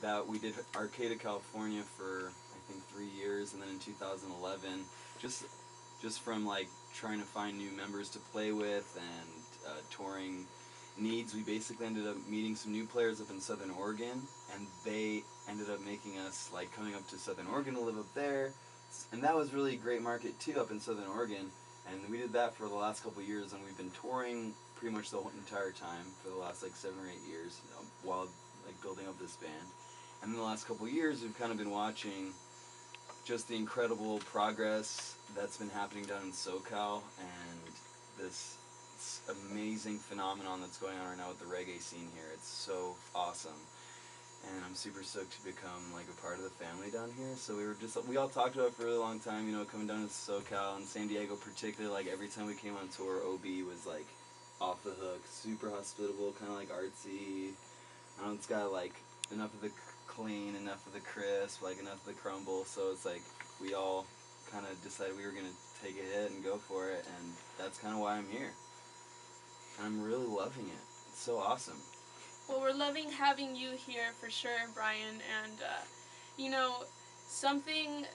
that we did Arcata, California for I think 3 years, and then in 2011, just from like trying to find new members to play with and touring needs, we basically ended up meeting some new players up in Southern Oregon, and they ended up making us like coming up to Southern Oregon to live up there, and that was really a great market too up in Southern Oregon, and we did that for the last couple of years, and we've been touring pretty much the whole entire time for the last like 7 or 8 years, while like building up this band. And in the last couple of years, we've kind of been watching just the incredible progress that's been happening down in SoCal, and this amazing phenomenon that's going on right now with the reggae scene here. It's so awesome, and I'm super stoked to become like a part of the family down here. So we all talked about it for a really long time, you know, coming down to SoCal and San Diego particularly. Like every time we came on tour, OB was like off the hook, super hospitable, kind of like artsy. I don't know, it's got like enough of the clean, enough of the crisp, like enough of the crumble. So it's like we all kind of decided we were gonna take a hit and go for it, and that's kind of why I'm here. And I'm really loving it. It's so awesome. Well, we're loving having you here for sure, Brian. And, you know, something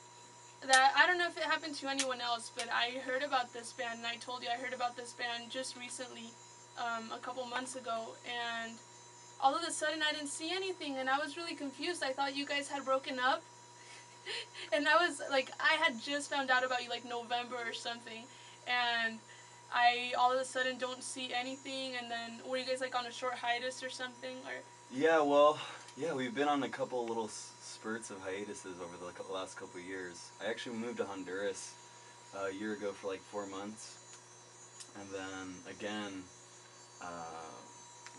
that, I don't know if it happened to anyone else, but I heard about this band, and I told you I heard about this band just recently, a couple months ago, and all of a sudden I didn't see anything, and I was really confused. I thought you guys had broken up. And I was, like, I had just found out about you, like, November or something, and I all of a sudden don't see anything. And then were you guys like on a short hiatus or something? Or Yeah, well, yeah, we've been on a couple little spurts of hiatuses over the last couple of years. I actually moved to Honduras a year ago for like 4 months, and then again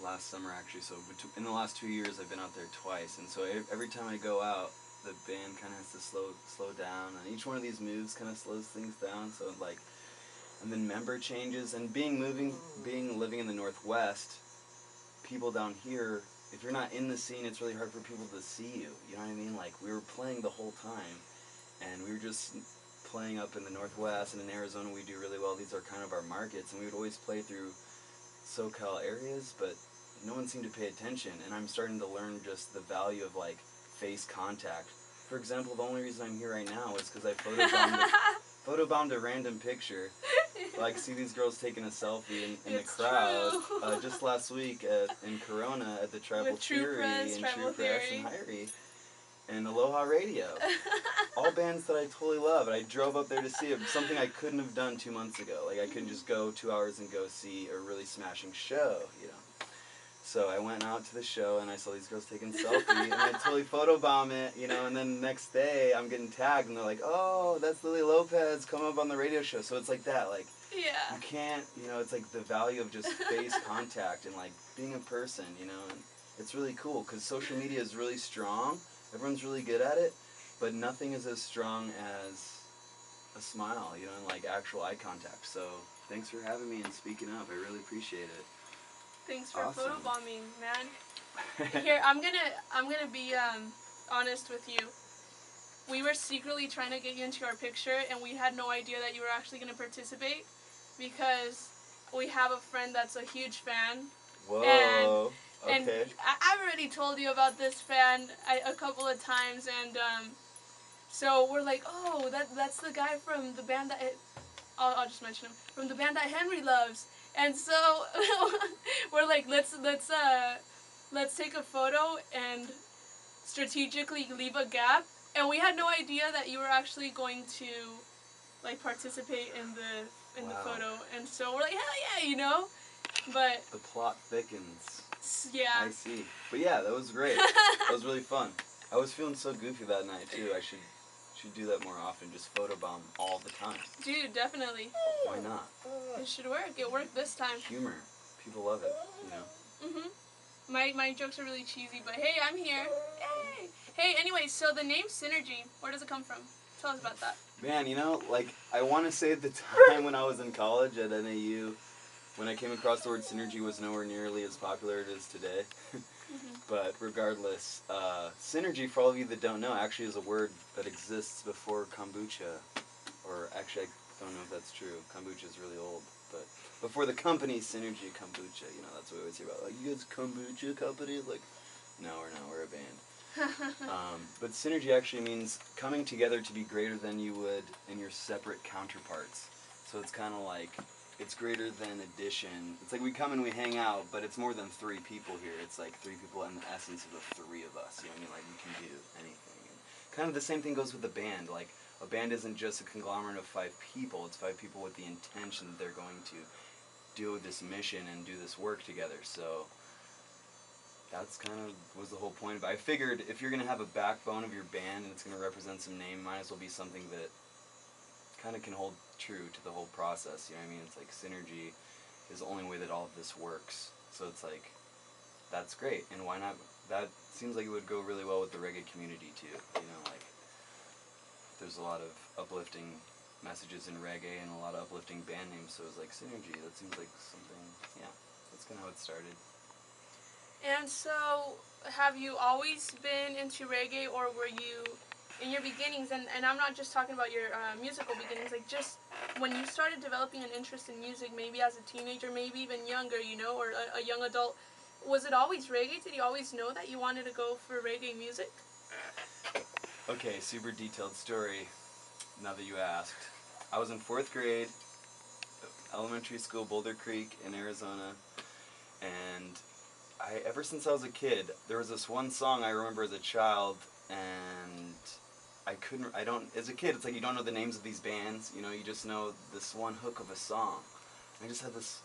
last summer actually. So in the last 2 years I've been out there twice, and so every time I go out, the band kind of has to slow down, and each one of these moves kind of slows things down. So like. And then member changes, and living in the Northwest, people down here, if you're not in the scene, it's really hard for people to see you. You know what I mean? Like, we were playing the whole time, and we were just playing up in the Northwest, and in Arizona we do really well. These are kind of our markets, and we would always play through SoCal areas, but no one seemed to pay attention, and I'm starting to learn just the value of, like, face contact. For example, the only reason I'm here right now is because I photobombed a random picture. Like, see these girls taking a selfie in the crowd just last week in Corona at the Tribal Theory and True Press and Hyrie and Aloha Radio. All bands that I totally love, and I drove up there to see it. Something I couldn't have done 2 months ago. Like, I couldn't just go 2 hours and go see a really smashing show, you know. So I went out to the show, and I saw these girls taking selfie, and I totally photobomb it, you know, and then the next day I'm getting tagged, and they're like, oh, that's Lilly Lopez, come up on the radio show. So it's like that, like, yeah. You can't, you know, it's like the value of just face contact and, like, being a person, you know, and it's really cool, because social media is really strong, everyone's really good at it, but nothing is as strong as a smile, you know, and, like, actual eye contact. So thanks for having me and speaking up, I really appreciate it. Thanks for photobombing, man. Here, I'm gonna be honest with you. We were secretly trying to get you into our picture, and we had no idea that you were actually gonna participate, because we have a friend that's a huge fan. Whoa. And okay. I've already told you about this fan a couple of times, and so we're like, oh, that's the guy from the band that I'll just mention him, from the band that Henry loves. And so we're like, let's take a photo and strategically leave a gap. And we had no idea that you were actually going to, like, participate in the photo. And so we're like, hell yeah, you know. But the plot thickens. Yeah. I see. But yeah, that was great. That was really fun. I was feeling so goofy that night too. I should do that more often. Just photobomb all the time. Dude, definitely. Why not? It should work. It worked this time. Humor. People love it, you know. Mhm. My jokes are really cheesy, but hey, I'm here. Yay! Hey, anyway, so the name Synergy, where does it come from? Tell us about that. Man, you know, like, I want to say at the time when I was in college at NAU, when I came across the word synergy was nowhere nearly as popular as it is today. But regardless, synergy, for all of you that don't know, actually is a word that exists before kombucha. Or actually, I don't know if that's true. Kombucha is really old. But before the company Synergy Kombucha, you know, that's what we always hear about. Like, you guys kombucha company? Like, no, we're not. We're a band. But synergy actually means coming together to be greater than you would in your separate counterparts. So it's kind of like, it's greater than addition. It's like we come and we hang out, but it's more than 3 people here. It's like 3 people in the essence of the 3 of us. You know what I mean? Like we can do anything. And kind of the same thing goes with the band. Like a band isn't just a conglomerate of 5 people. It's 5 people with the intention that they're going to do this mission and do this work together. So that's kind of was the whole point of it. I figured if you're going to have a backbone of your band and it's going to represent some name, might as well be something that kind of can hold true to the whole process. You know what I mean? It's like synergy is the only way that all of this works. So it's like, that's great. And why not? That seems like it would go really well with the reggae community too. You know, like there's a lot of uplifting messages in reggae and a lot of uplifting band names. So it was like synergy. That seems like something, yeah, that's kind of how it started. And so, have you always been into reggae, or were you, in your beginnings, and I'm not just talking about your musical beginnings, like just when you started developing an interest in music, maybe as a teenager, maybe even younger, you know, or a young adult, was it always reggae? Did you always know that you wanted to go for reggae music? Okay, super detailed story, now that you asked. I was in 4th grade, elementary school, Boulder Creek in Arizona, and ever since I was a kid, there was this one song I remember as a child, and as a kid, it's like you don't know the names of these bands, you know, you just know this one hook of a song. I just had this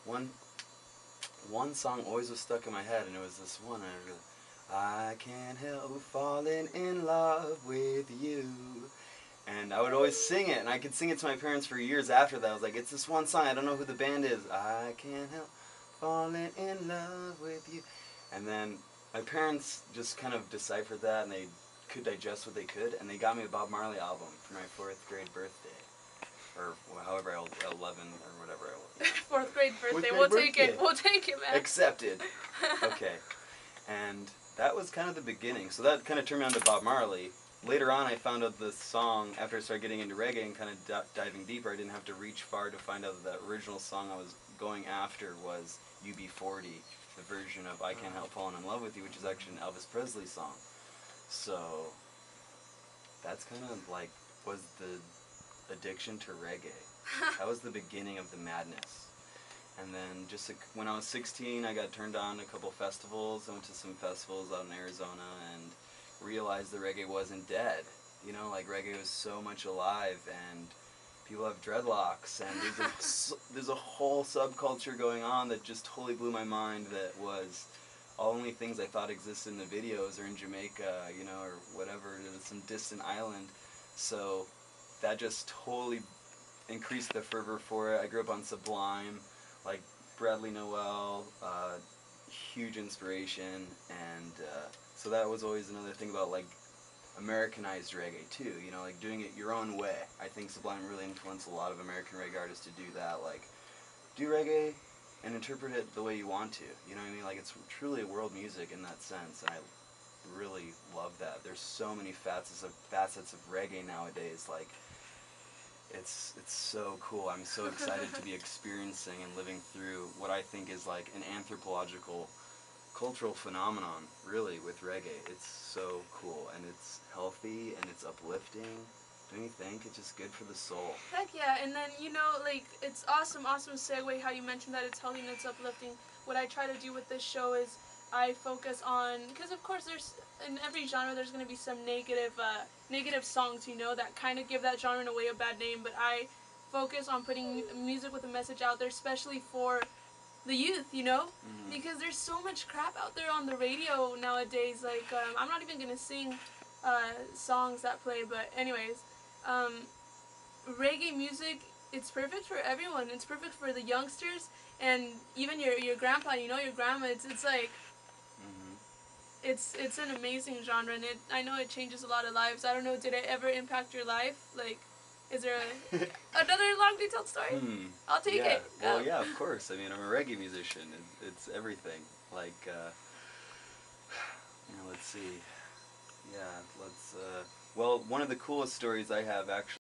one song always was stuck in my head, and it was this one, I can't help falling in love with you. And I would always sing it, and I could sing it to my parents for years after that. I was like, it's this one song, I don't know who the band is. I can't help falling in love with you. And then my parents just kind of deciphered that, and they could digest what they could, and they got me a Bob Marley album for my 4th grade birthday. Or however old, 11 or whatever I was. 4th grade birthday, take it, we'll take it, man. Accepted. Okay. And that was kind of the beginning. So that kind of turned me on to Bob Marley. Later on, I found out the song, after I started getting into reggae and kind of diving deeper, I didn't have to reach far to find out that the original song I was going after was UB40, the version of I Can't Help Falling in Love with You, which is actually an Elvis Presley song. So that's kind of like was the addiction to reggae. That was the beginning of the madness. And then just when I was 16, I got turned on to a couple festivals. I went to some festivals out in Arizona and realized the reggae wasn't dead. You know, like reggae was so much alive, and people have dreadlocks, and there's a whole subculture going on that just totally blew my mind. That was only things I thought existed in the videos or in Jamaica, you know, or whatever, some distant island. So that just totally increased the fervor for it. I grew up on Sublime, like Bradley Noel, huge inspiration, and so that was always another thing about like Americanized reggae too, you know, like doing it your own way. I think Sublime really influenced a lot of American reggae artists to do that, like do reggae and interpret it the way you want to, you know what I mean? Like it's truly a world music in that sense, and I really love that. There's so many facets of reggae nowadays, like it's so cool. I'm so excited to be experiencing and living through what I think is like an anthropological cultural phenomenon, really, with reggae. It's so cool, and it's healthy, and it's uplifting. Don't you think? It's just good for the soul. Heck yeah, and then, you know, like, it's awesome segue how you mentioned that it's healthy and it's uplifting. What I try to do with this show is I focus on, because of course there's, in every genre there's going to be some negative songs, you know, that kind of give that genre in a way a bad name, but I focus on putting music with a message out there, especially for the youth, you know, because there's so much crap out there on the radio nowadays. Like, I'm not even gonna sing songs that play, but anyways, reggae music, it's perfect for everyone. It's perfect for the youngsters and even your grandpa, you know, your grandma. It's like it's an amazing genre, and I know it changes a lot of lives. I don't know, did it ever impact your life? Like, is there another long detailed story? I'll take it. Go. Well, yeah, of course. I mean, I'm a reggae musician. It's everything. Like, you know, let's see. Yeah, well, one of the coolest stories I have actually